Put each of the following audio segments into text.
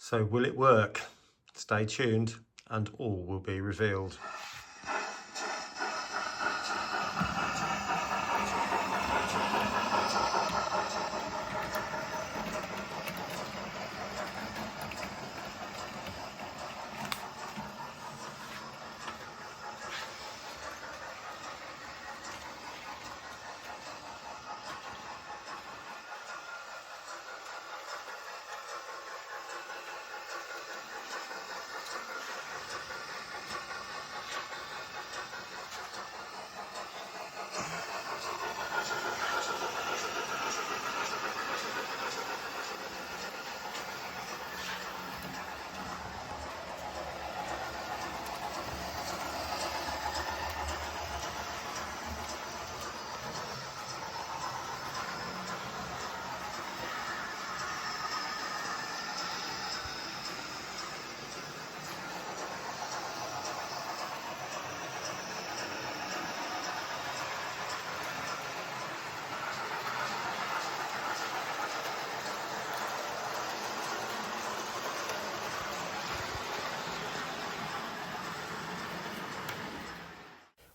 So will it work? Stay tuned and all will be revealed.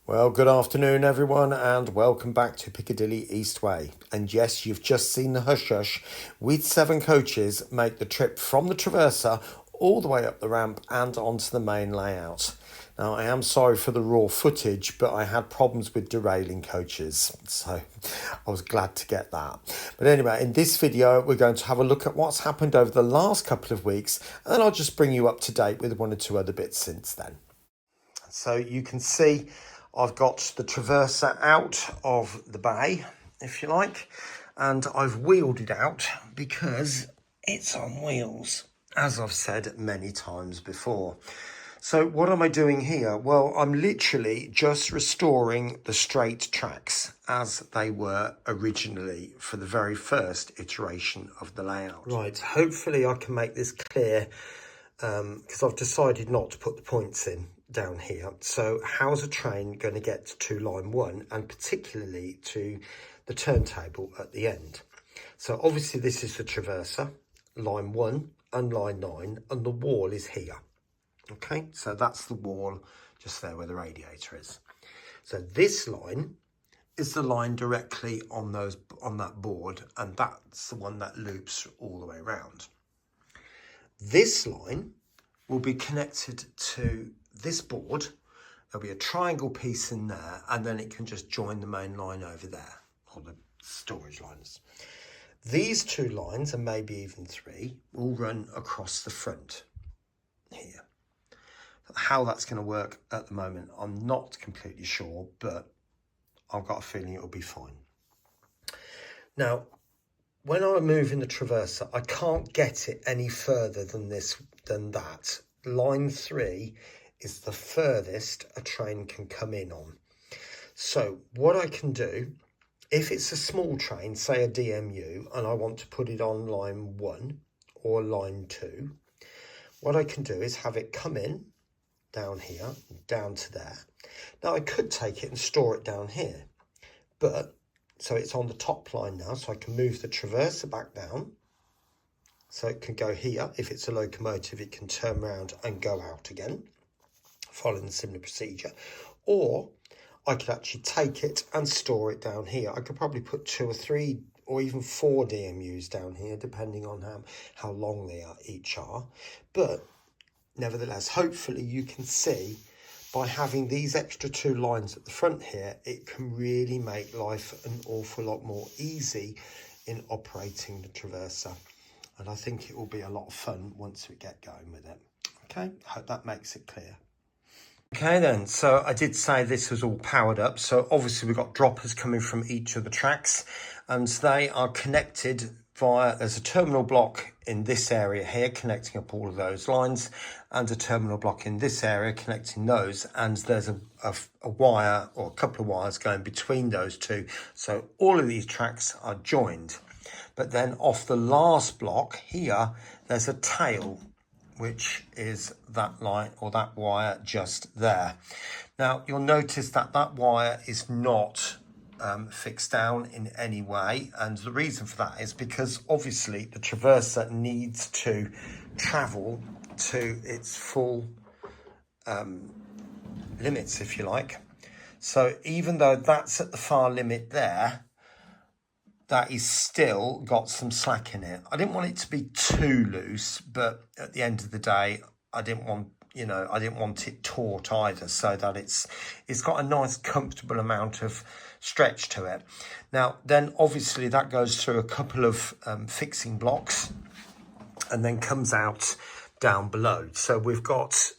Well, good afternoon, everyone, and welcome back to Piccadilly Eastway. And yes, you've just seen the hush hush with 7 coaches make the trip from the Traversa all the way up the ramp and onto the main layout. Now, I am sorry for the raw footage, but I had problems with derailing coaches, so I was glad to get that. But anyway, in this video, we're going to have a look at what's happened over the last couple of weeks, and then I'll just bring you up to date with 1 or 2 other bits since then. So you can see I've got the Traversa out of the bay, if you like, and I've wheeled it out because it's on wheels, as I've said many times before. So what am I doing here? Well, I'm literally just restoring the straight tracks as they were originally for the very first iteration of the layout. Right, hopefully I can make this clear because I've decided not to put the points in down here. So how's a train going to get to line 1 and particularly to the turntable at the end? So obviously this is the Traversa, line 1 and line 9, and the wall is here. Okay, so that's the wall just there where the radiator is. So this line is the line directly on that board, and that's the one that loops all the way around. This line will be connected to this board. There'll be a triangle piece in there, and then it can just join the main line over there, or the storage lines. These 2 lines, and maybe even 3, will run across the front here. How that's going to work at the moment, I'm not completely sure, but I've got a feeling it'll be fine. Now, when I move in the Traversa, I can't get it any further than that. Line 3 is the furthest a train can come in on. So what I can do, if it's a small train, say a DMU, and I want to put it on line 1 or line 2, what I can do is have it come in down here, down to there. Now I could take it and store it down here, but so it's on the top line now, so I can move the Traversa back down. So it can go here. If it's a locomotive, it can turn around and go out again, following a similar procedure. Or I could actually take it and store it down here. I could probably put 2 or 3 or even 4 DMUs down here, depending on how long they are each are. But nevertheless, hopefully you can see by having these extra 2 lines at the front here, it can really make life an awful lot more easy in operating the Traversa. And I think it will be a lot of fun once we get going with it. Okay, hope that makes it clear. Okay then, so I did say this was all powered up. So obviously we've got droppers coming from each of the tracks, and they are connected via, there's a terminal block in this area here connecting up all of those lines, and a terminal block in this area connecting those, and there's a wire or a couple of wires going between those 2. So all of these tracks are joined. But then off the last block here, there's a tail, which is that line or that wire just there. Now, you'll notice that that wire is not fixed down in any way. And the reason for that is because obviously the Traversa needs to travel to its full limits, if you like. So even though that's at the far limit there, that is still got some slack in it. I didn't want it to be too loose, but at the end of the day, I didn't want it taut either, so that it's got a nice comfortable amount of stretch to it. Now then obviously that goes through a couple of fixing blocks and then comes out down below. So we've got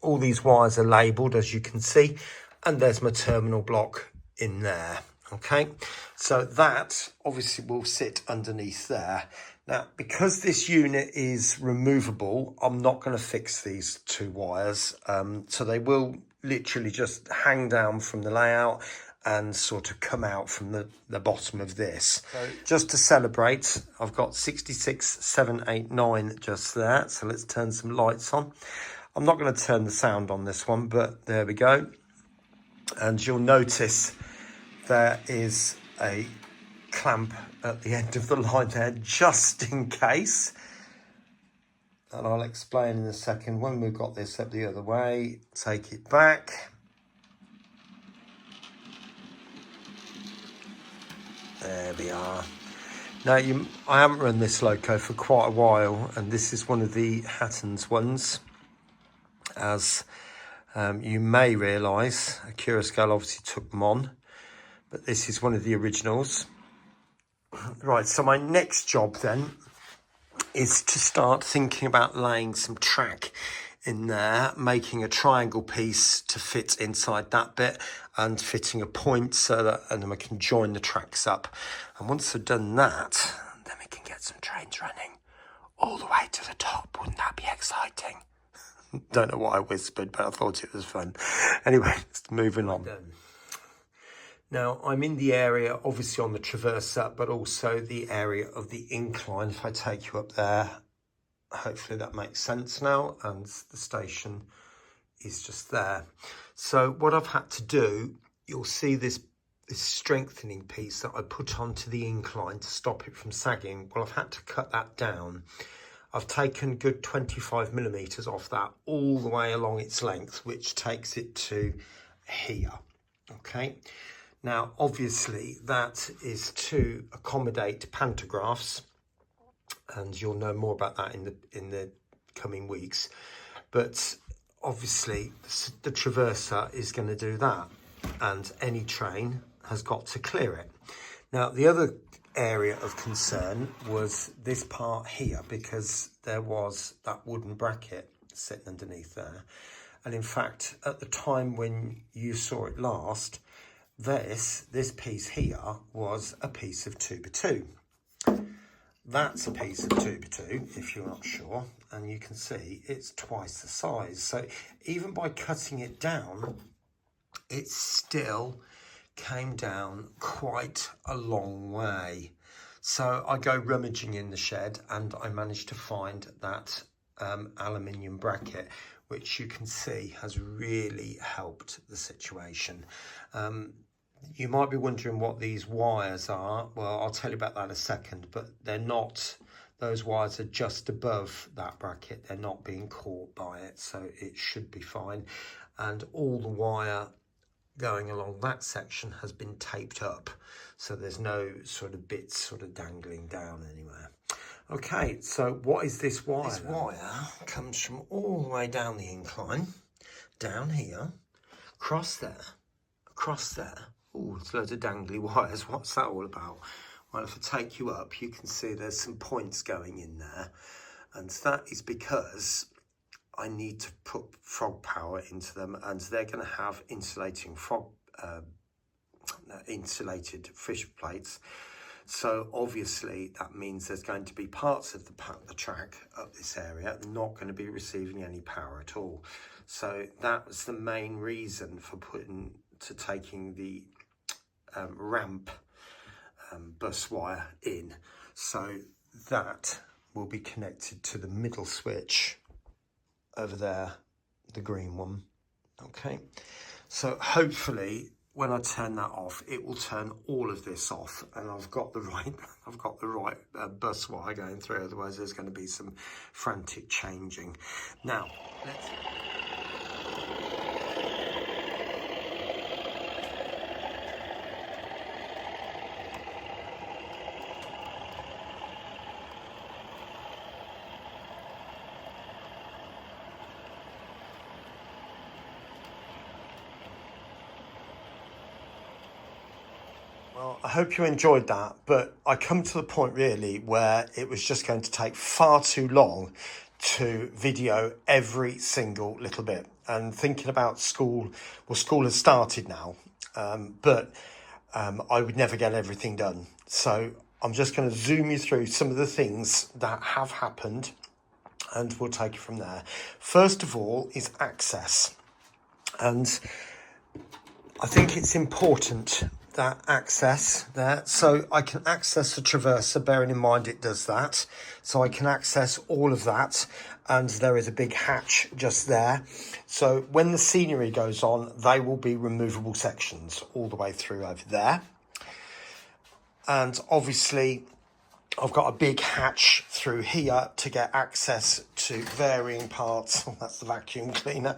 all these wires are labelled, as you can see, and there's my terminal block in there. Okay, so that obviously will sit underneath there. Now, because this unit is removable, I'm not going to fix these two wires. So they will literally just hang down from the layout and sort of come out from the bottom of this. So just to celebrate, I've got 66, 7, 8, 9 just there. So let's turn some lights on. I'm not going to turn the sound on this one, but there we go. And you'll notice there is a clamp at the end of the line there, just in case. And I'll explain in a second when we've got this up the other way. Take it back. There we are. Now, I haven't run this loco for quite a while, and this is one of the Hatton's ones. As you may realise, a Curious Girl obviously took them on, but this is one of the originals. Right, so my next job then is to start thinking about laying some track in there, making a triangle piece to fit inside that bit and fitting a point so that, and then we can join the tracks up. And once I've done that, then we can get some trains running all the way to the top. Wouldn't that be exciting? Don't know what I whispered, but I thought it was fun. Anyway, moving on. Now, I'm in the area, obviously on the traverser, but also the area of the incline. If I take you up there, hopefully that makes sense now, and the station is just there. So what I've had to do, you'll see this strengthening piece that I put onto the incline to stop it from sagging. Well, I've had to cut that down. I've taken good 25 millimeters off that all the way along its length, which takes it to here. Okay. Now, obviously, that is to accommodate pantographs, and you'll know more about that in the coming weeks. But obviously, the traverser is going to do that, and any train has got to clear it. Now, the other area of concern was this part here, because there was that wooden bracket sitting underneath there. And in fact, at the time when you saw it last, this piece here was a piece of 2x2. That's a piece of 2x2, if you're not sure, and you can see it's twice the size. So even by cutting it down, it still came down quite a long way. So I go rummaging in the shed and I managed to find that aluminium bracket, which you can see has really helped the situation. You might be wondering what these wires are. Well, I'll tell you about that in a second, but they're not, those wires are just above that bracket. They're not being caught by it, so it should be fine. And all the wire going along that section has been taped up, so there's no sort of bits sort of dangling down anywhere. Okay, so what is this wire? This wire comes from all the way down the incline, down here, across there, across there. Oh, there's loads of dangly wires. What's that all about? Well, if I take you up, you can see there's some points going in there. And that is because I need to put frog power into them, and they're going to have insulated fish plates. So obviously that means there's going to be parts of the track up this area not going to be receiving any power at all. So that was the main reason for taking the ramp bus wire in. So that will be connected to the middle switch over there, the green one. Okay, so hopefully when I turn that off, it will turn all of this off, and I've got the right bus wire going through. Otherwise, there's going to be some frantic changing. Now, let's. Well, I hope you enjoyed that, but I come to the point really where it was just going to take far too long to video every single little bit. And thinking about school, well, school has started now, but I would never get everything done. So I'm just going to zoom you through some of the things that have happened, and we'll take it from there. First of all is access. And I think it's important that access there. So I can access the traverser, bearing in mind it does that. So I can access all of that, and there is a big hatch just there. So when the scenery goes on, they will be removable sections all the way through over there. And obviously I've got a big hatch through here to get access to varying parts. Oh, that's the vacuum cleaner.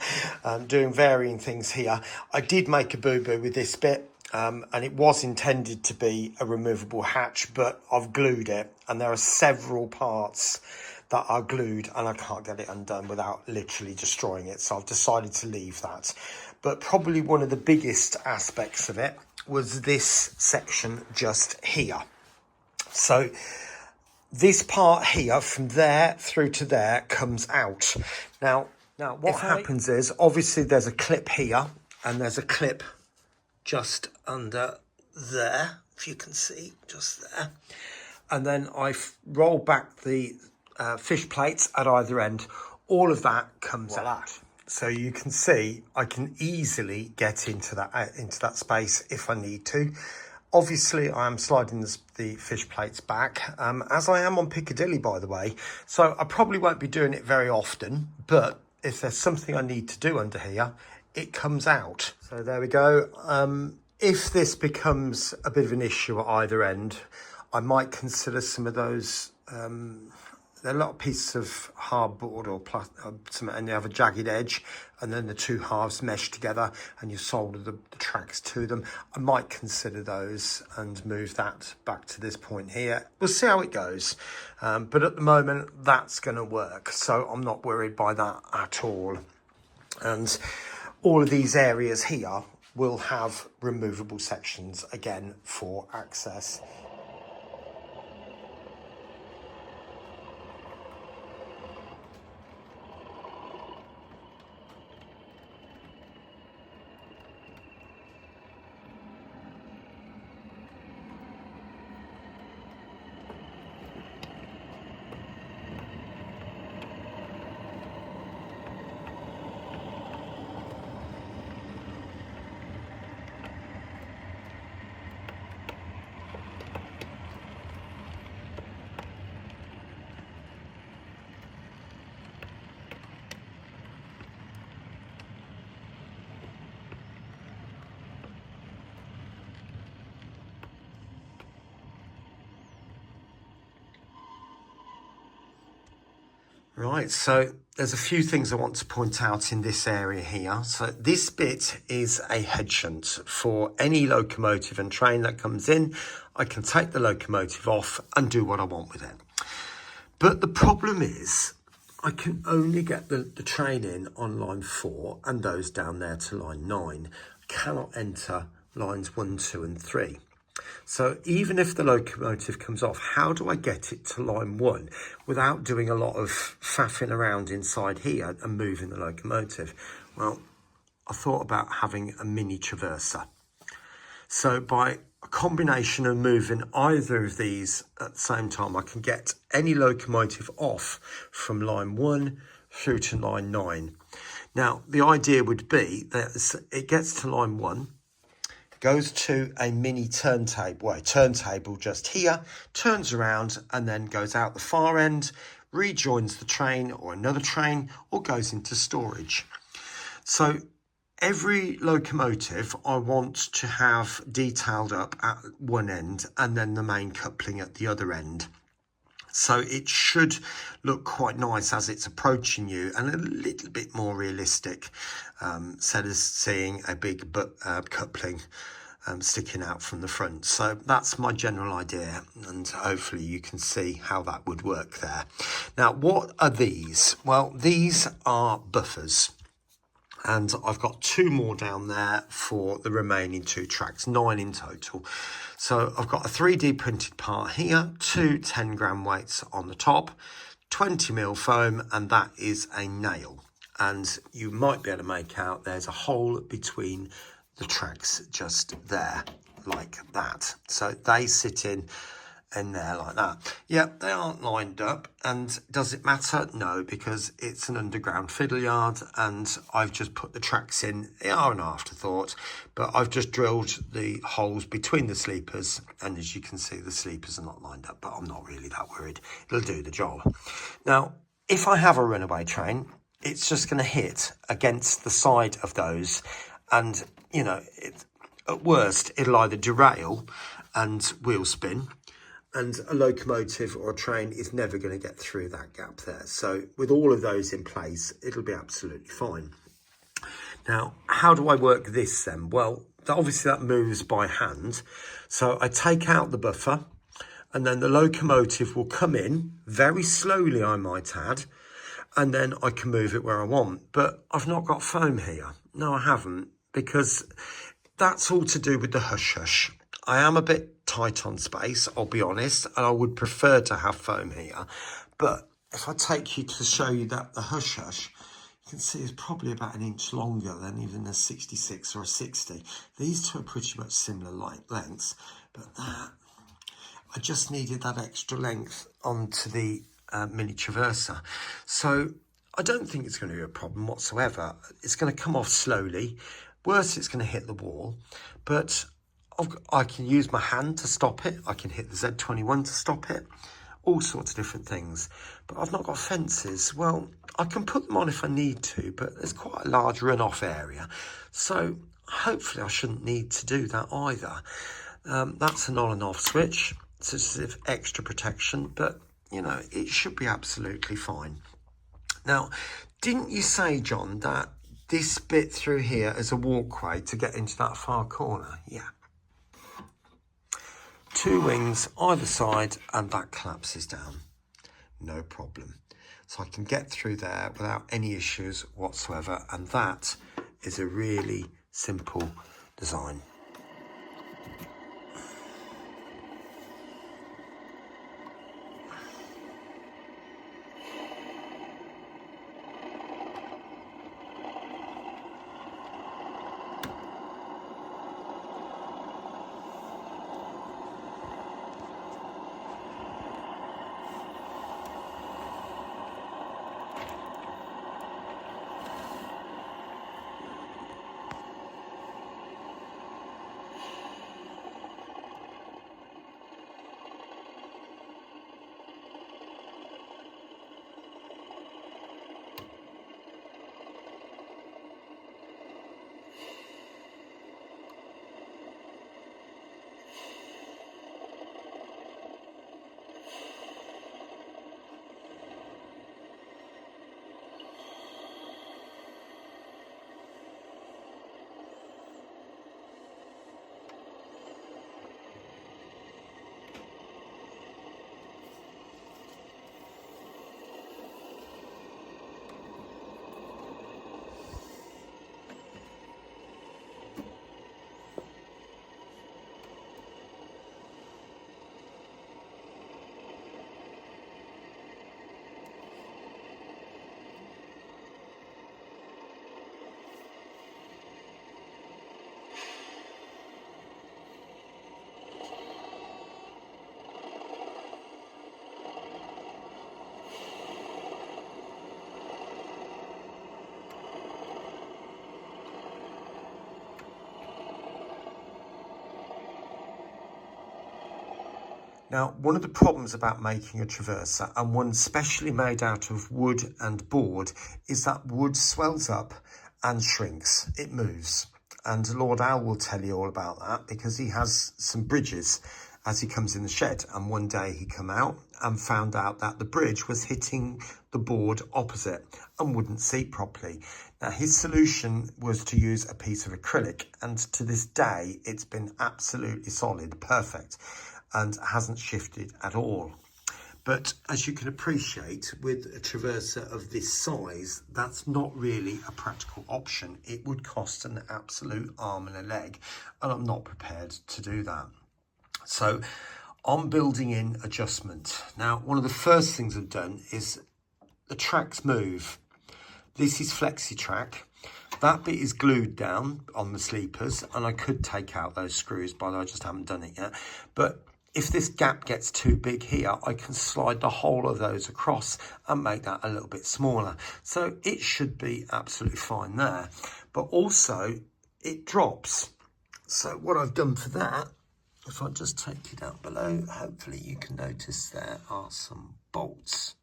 Doing varying things here. I did make a boo-boo with this bit, and it was intended to be a removable hatch, but I've glued it, and there are several parts that are glued, and I can't get it undone without literally destroying it. So I've decided to leave that. But probably one of the biggest aspects of it was this section just here. So this part here, from there through to there, comes out. Now what happens is, obviously there's a clip here, and there's a clip just under there, if you can see, just there. And then I roll back the fish plates at either end. All of that comes out. So you can see I can easily get into that space if I need to. Obviously, I am sliding the fish plates back, as I am on Piccadilly, by the way. So I probably won't be doing it very often, but if there's something I need to do under here, it comes out. So there we go. If this becomes a bit of an issue at either end, I might consider some of those. There are a lot of pieces of hardboard or something, and they have a jagged edge, and then the two halves mesh together, and you solder the tracks to them. I might consider those and move that back to this point here. We'll see how it goes, but at the moment that's going to work, so I'm not worried by that at all. And all of these areas here will have removable sections again for access. Right, so there's a few things I want to point out in this area here. So this bit is a head shunt for any locomotive and train that comes in. I can take the locomotive off and do what I want with it. But the problem is I can only get the train in on line 4 and those down there to line 9. I cannot enter lines 1, 2 and 3. So even if the locomotive comes off, how do I get it to line 1 without doing a lot of faffing around inside here and moving the locomotive? Well, I thought about having a mini traverser. So by a combination of moving either of these at the same time, I can get any locomotive off from line 1 through to line 9. Now, the idea would be that it gets to line 1, goes to a mini turntable, well, a turntable just here, turns around and then goes out the far end, rejoins the train or another train, or goes into storage. So every locomotive I want to have detailed up at one end and then the main coupling at the other end. So it should look quite nice as it's approaching you and a little bit more realistic, instead of seeing a big coupling sticking out from the front. So that's my general idea, and hopefully you can see how that would work there. Now, what are these? Well, these are buffers. And I've got 2 more down there for the remaining 2 tracks, 9 in total. So I've got a 3D printed part here, 2 10-gram weights on the top, 20mm foam, and that is a nail. And you might be able to make out there's a hole between the tracks just there, like that. So they sit in there like that. Yeah, they aren't lined up. And does it matter? No, because it's an underground fiddle yard and I've just put the tracks in. They are an afterthought, but I've just drilled the holes between the sleepers, and as you can see, the sleepers are not lined up, but I'm not really that worried. It'll do the job. Now, if I have a runaway train, it's just going to hit against the side of those, and you know, at worst it'll either derail and wheel spin, and a locomotive or a train is never going to get through that gap there. So with all of those in place, it'll be absolutely fine. Now, how do I work this then? Well, obviously that moves by hand. So I take out the buffer, and then the locomotive will come in very slowly, I might add, and then I can move it where I want. But I've not got foam here. No, I haven't, because that's all to do with the hush-hush. I am a bit tight on space, I'll be honest, and I would prefer to have foam here. But if I take you to show you that the hush-hush, you can see it's probably about 1 inch longer than even a 66 or a 60. These two are pretty much similar lengths, but that, I just needed that extra length onto the mini traverser. So I don't think it's going to be a problem whatsoever. It's going to come off slowly. Worse, it's going to hit the wall, but I can use my hand to stop it. I can hit the Z21 to stop it. All sorts of different things. But I've not got fences. Well, I can put them on if I need to, but there's quite a large runoff area. So hopefully I shouldn't need to do that either. That's an on and off switch. It's just as if extra protection, but you know, it should be absolutely fine. Now, didn't you say, John, that this bit through here is a walkway to get into that far corner? Yeah. 2 wings either side, and that collapses down. No problem. So I can get through there without any issues whatsoever, and that is a really simple design. Now, one of the problems about making a traverser, and one specially made out of wood and board, is that wood swells up and shrinks. It moves. And Lord Al will tell you all about that because he has some bridges as he comes in the shed. And one day he come out and found out that the bridge was hitting the board opposite and wouldn't seat properly. Now his solution was to use a piece of acrylic, and to this day it's been absolutely solid, perfect, and hasn't shifted at all. But as you can appreciate, with a traverser of this size, that's not really a practical option. It would cost an absolute arm and a leg, and I'm not prepared to do that. So I'm building in adjustment. Now, one of the first things I've done is the tracks move. This is flexi track. That bit is glued down on the sleepers, and I could take out those screws, but I just haven't done it yet. But if this gap gets too big here, I can slide the whole of those across and make that a little bit smaller. So it should be absolutely fine there. But also it drops. So what I've done for that, if I just take you down below, hopefully you can notice there are some bolts.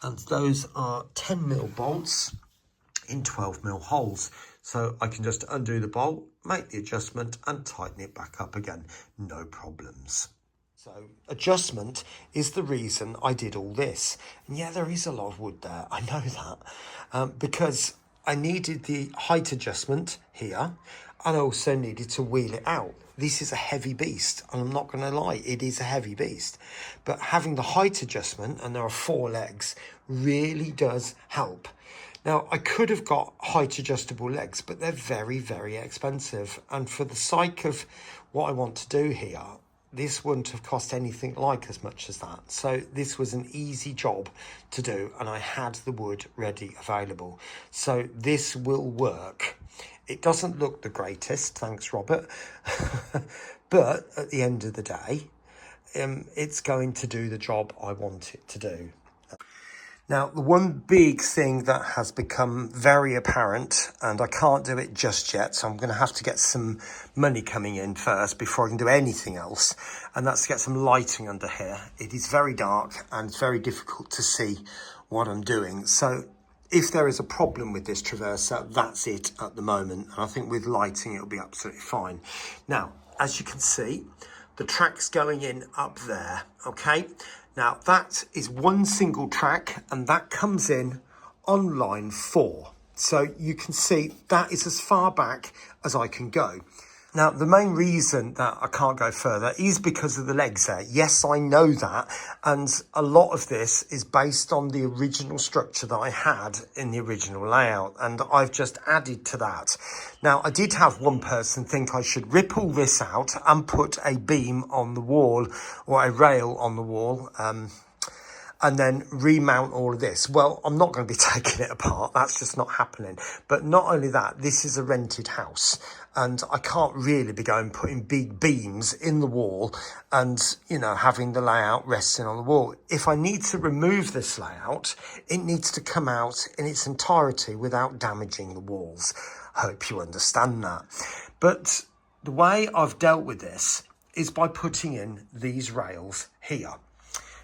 And those are 10mm bolts in 12mm holes. So I can just undo the bolt, make the adjustment and tighten it back up again. No problems. So adjustment is the reason I did all this. And yeah, there is a lot of wood there. I know that because I needed the height adjustment here, and I also needed to wheel it out. This is a heavy beast, and I'm not going to lie, it is a heavy beast. But having the height adjustment, and there are 4 legs, really does help. Now, I could have got height adjustable legs, but they're very, very expensive. And for the sake of what I want to do here, this wouldn't have cost anything like as much as that. So this was an easy job to do, and I had the wood ready available. So this will work. It doesn't look the greatest, thanks Robert, but at the end of the day, it's going to do the job I want it to do. Now, the one big thing that has become very apparent, and I can't do it just yet, so I'm going to have to get some money coming in first before I can do anything else, and that's to get some lighting under here. It is very dark and it's very difficult to see what I'm doing. So if there is a problem with this traverser, that's it at the moment. And I think with lighting, it'll be absolutely fine. Now, as you can see, the track's going in up there, okay? Now, that is one single track, and that comes in on line 4. So you can see that is as far back as I can go. Now, the main reason that I can't go further is because of the legs there. Yes, I know that. And a lot of this is based on the original structure that I had in the original layout. And I've just added to that. Now, I did have one person think I should rip all this out and put a beam on the wall or a rail on the wall. And then remount all of this. Well, I'm not going to be taking it apart. That's just not happening. But not only that, this is a rented house, and I can't really be going putting big beams in the wall and, you know, having the layout resting on the wall. If I need to remove this layout, it needs to come out in its entirety without damaging the walls. I hope you understand that. But the way I've dealt with this is by putting in these rails here.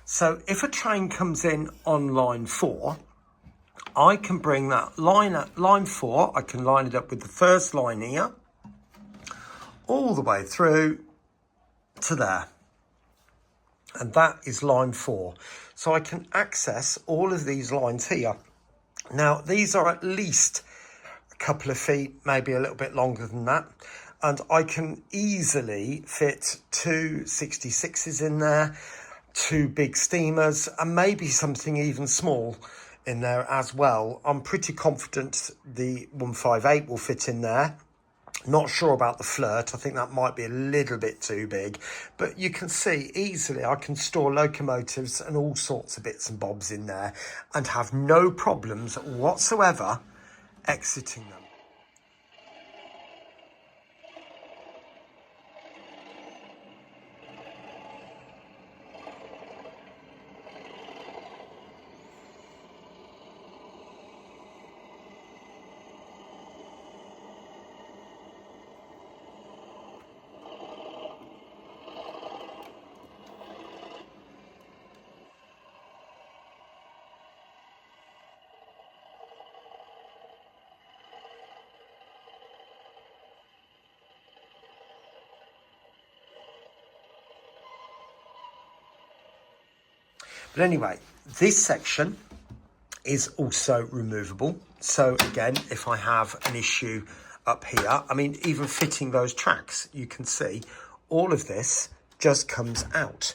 So if a train comes in on line 4, I can bring that line 4, I can line it up with the first line here, all the way through to there. And that is line 4. So I can access all of these lines here. Now, these are at least a couple of feet, maybe a little bit longer than that. And I can easily fit 2 66s in there, 2 big steamers, and maybe something even small in there as well. I'm pretty confident the 158 will fit in there. Not sure about the flirt. I think that might be a little bit too big, but you can see easily I can store locomotives and all sorts of bits and bobs in there and have no problems whatsoever exiting them. But anyway, this section is also removable. So again, if I have an issue up here, I mean, even fitting those tracks, you can see all of this just comes out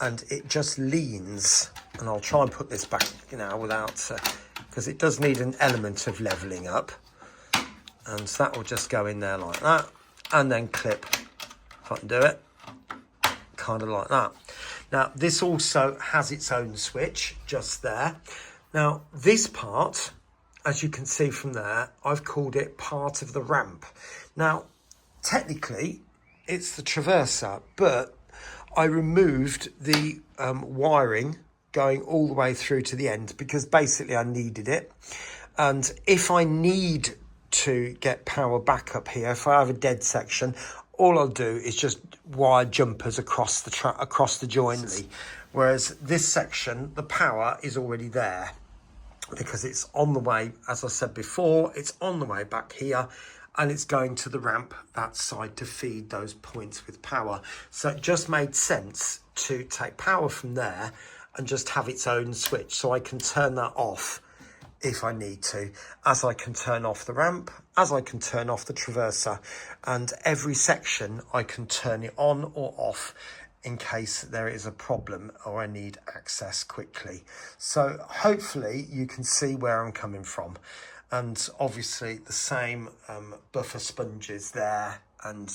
and it just leans. And I'll try and put this back now without, because it does need an element of leveling up. And so that will just go in there like that and then clip, if I can do it, kind of like that. Now, this also has its own switch just there. Now, this part, as you can see from there, I've called it part of the ramp. Now, technically, it's the traverser, but I removed the wiring going all the way through to the end because basically I needed it. And if I need to get power back up here, if I have a dead section, all I'll do is just wire jumpers across the joints. Whereas this section, the power is already there because it's on the way, as I said before, it's on the way back here and it's going to the ramp that side to feed those points with power. So it just made sense to take power from there and just have its own switch. So I can turn that off if I need to, as I can turn off the ramp, as I can turn off the traverser, and every section I can turn it on or off in case there is a problem or I need access quickly. So hopefully you can see where I'm coming from. And obviously the same buffer sponges there, and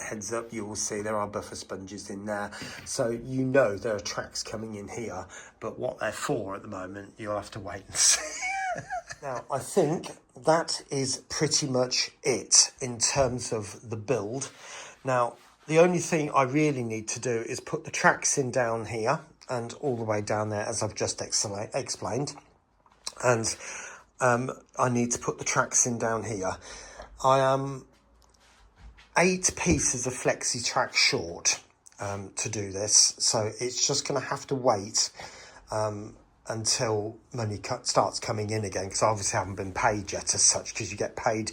heads up, you will see there are buffer sponges in there. So you know there are tracks coming in here, but what they're for at the moment, you'll have to wait and see. Now, I think that is pretty much it in terms of the build. Now, the only thing I really need to do is put the tracks in down here and all the way down there, as I've just explained. And I need to put the tracks in down here. I am 8 pieces of flexi track short to do this, so it's just going to have to wait until money starts coming in again, because I obviously haven't been paid yet as such, because you get paid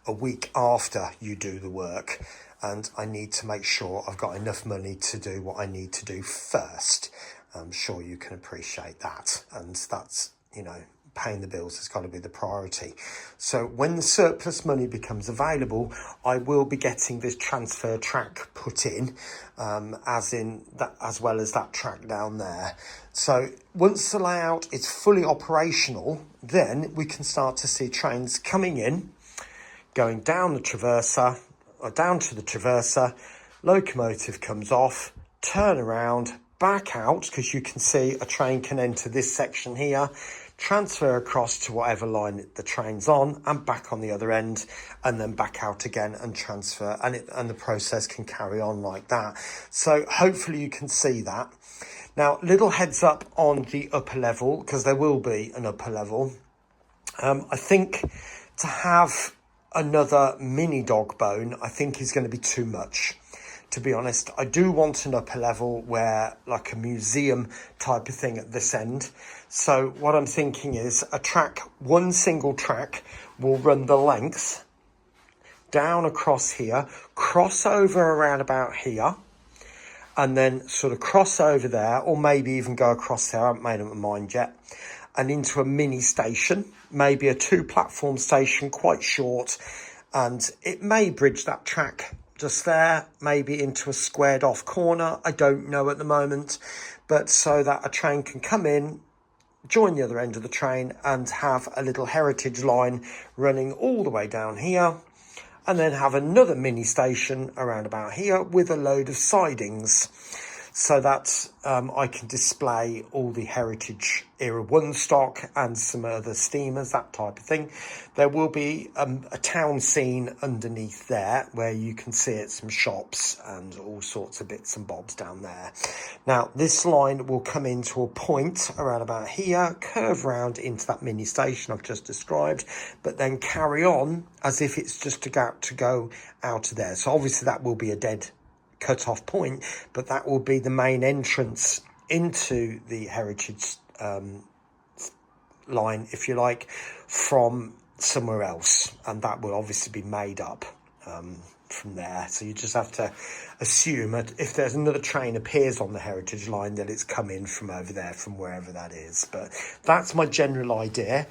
a week after you do the work, and I need to make sure I've got enough money to do what I need to do first. I'm sure you can appreciate that, and that's, you know, paying the bills has got to be the priority. So when the surplus money becomes available, I will be getting this transfer track put in, as well as that track down there. So once the layout is fully operational, then we can start to see trains coming in, going down the traverser, or down to the traverser, locomotive comes off, turn around, back out, because you can see a train can enter this section here, transfer across to whatever line the train's on, and back on the other end, and then back out again and transfer, and the process can carry on like that. So hopefully you can see that. Now, little heads up on the upper level, because there will be an upper level. I think to have another mini dog bone, I think is going to be too much. To be honest, I do want an upper level where, like a museum type of thing at this end. So what I'm thinking is one single track will run the length down across here, cross over around about here, and then sort of cross over there, or maybe even go across there, I haven't made up my mind yet, and into a mini station, maybe a 2-platform station, quite short, and it may bridge that track just there, maybe into a squared off corner, I don't know at the moment, but so that a train can come in, join the other end of the train, and have a little heritage line running all the way down here, and then have another mini station around about here with a load of sidings, so that I can display all the Heritage Era 1 stock and some other steamers, that type of thing. There will be a town scene underneath there where you can see it, some shops and all sorts of bits and bobs down there. Now, this line will come into a point around about here, curve round into that mini station I've just described, but then carry on as if it's just to go out of there. So obviously that will be a dead cut-off point, but that will be the main entrance into the heritage line, if you like, from somewhere else, and that will obviously be made up from there. So you just have to assume that if there's another train appears on the heritage line, that it's come in from over there, from wherever that is. But that's my general idea.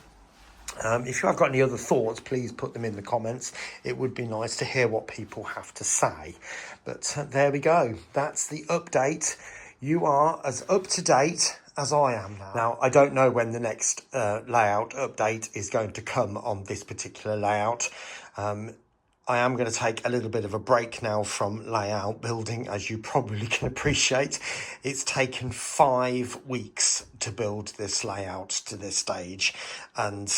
If you have got any other thoughts, please put them in the comments. It would be nice to hear what people have to say. But there we go. That's the update. You are as up to date as I am now. Now, I don't know when the next layout update is going to come on this particular layout. I am going to take a little bit of a break now from layout building, as you probably can appreciate. It's taken 5 weeks to build this layout to this stage. And,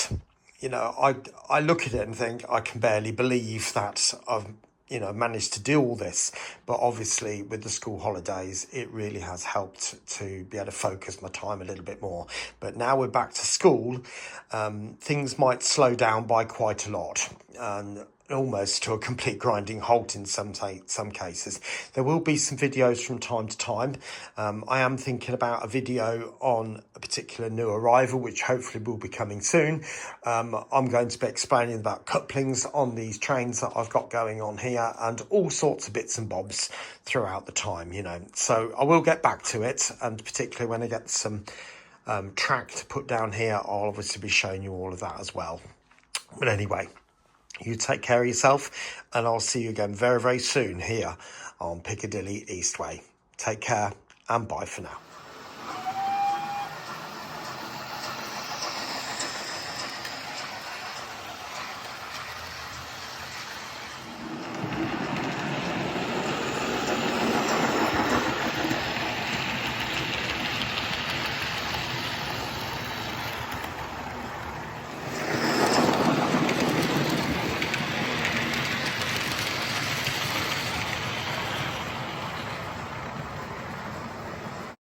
you know, I look at it and think I can barely believe that I've, you know, managed to do all this. But obviously with the school holidays, it really has helped to be able to focus my time a little bit more. But now we're back to school, things might slow down by quite a lot. And almost to a complete grinding halt in some cases. There will be some videos from time to time. I am thinking about a video on a particular new arrival, which hopefully will be coming soon. I'm going to be explaining about couplings on these trains that I've got going on here, and all sorts of bits and bobs throughout the time, you know. So I will get back to it, and particularly when I get some track to put down here, I'll obviously be showing you all of that as well. But anyway, you take care of yourself, and I'll see you again very, very soon here on Piccadilly Eastway. Take care, and bye for now.